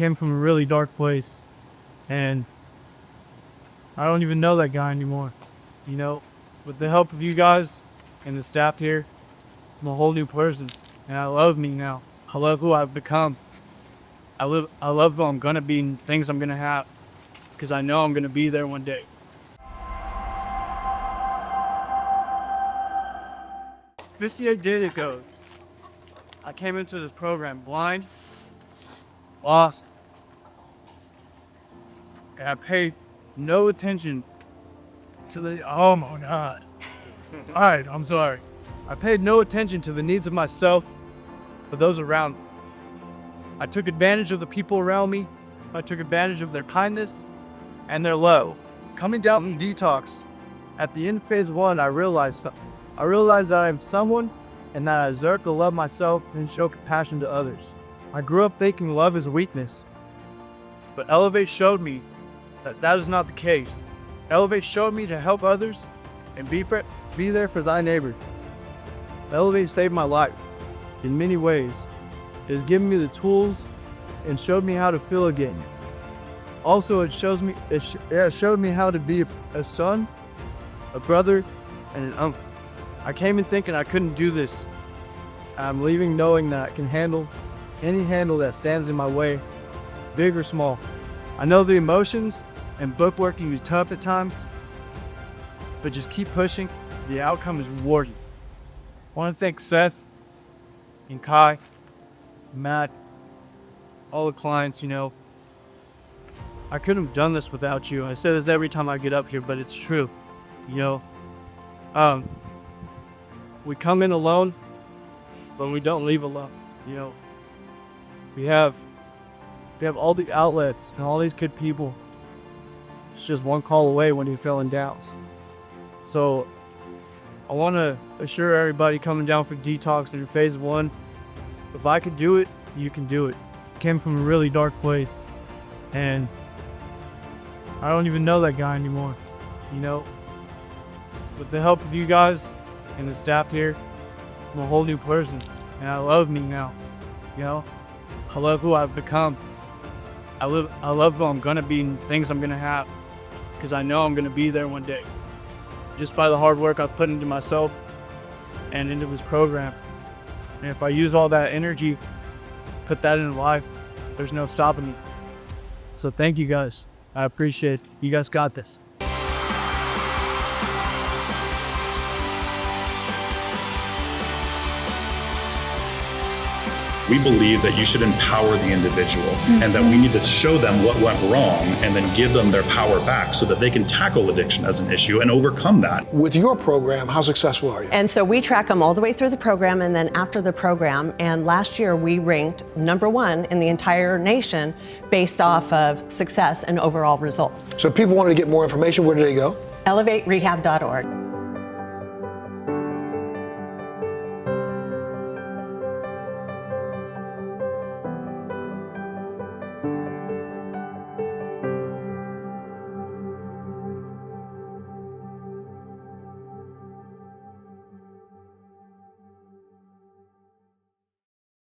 came from a really dark place, and I don't even know that guy anymore. You know, with the help of you guys and the staff here, I'm a whole new person, and I love me now. I love who I've become. I love who I'm gonna be and things I'm gonna have, because I know I'm gonna be there one day. 58 days ago, I came into this program blind, lost, and I paid no attention to the, oh my God. All right, I'm sorry. I paid no attention to the needs of myself or those around me. I took advantage of the people around me. I took advantage of their kindness and their love. Coming down in detox, at the end of phase 1, I realized that I am someone and that I deserve to love myself and show compassion to others. I grew up thinking love is weakness, but Elevate showed me that that is not the case. Elevate showed me to help others and be there for thy neighbor. Elevate saved my life in many ways. It has given me the tools and showed me how to feel again. Also, it showed me how to be a son, a brother, and an uncle. I came in thinking I couldn't do this. I'm leaving knowing that I can handle any handle that stands in my way, big or small. I know the emotions and bookworking is tough at times, but just keep pushing. The outcome is rewarding. I want to thank Seth and Kai, Matt, all the clients, you know. I couldn't have done this without you. I say this every time I get up here, but it's true. You know, we come in alone, but we don't leave alone. You know, we have all the outlets and all these good people. It's just one call away when you're feeling down. So I want to assure everybody coming down for detox in phase 1, if I could do it, you can do it. Came from a really dark place, and I don't even know that guy anymore. You know, with the help of you guys and the staff here, I'm a whole new person, and I love me now. You know, I love who I've become. I love who I'm gonna be and things I'm gonna have, because I know I'm gonna be there one day, just by the hard work I've put into myself and into this program. And if I use all that energy, put that into life, there's no stopping me. So thank you guys. I appreciate it. You guys got this. We believe that you should empower the individual and that we need to show them what went wrong and then give them their power back so that they can tackle addiction as an issue and overcome that. With your program, how successful are you? And so we track them all the way through the program and then after the program. And last year we ranked #1 in the entire nation based off of success and overall results. So if people wanted to get more information, where do they go? ElevateRehab.org.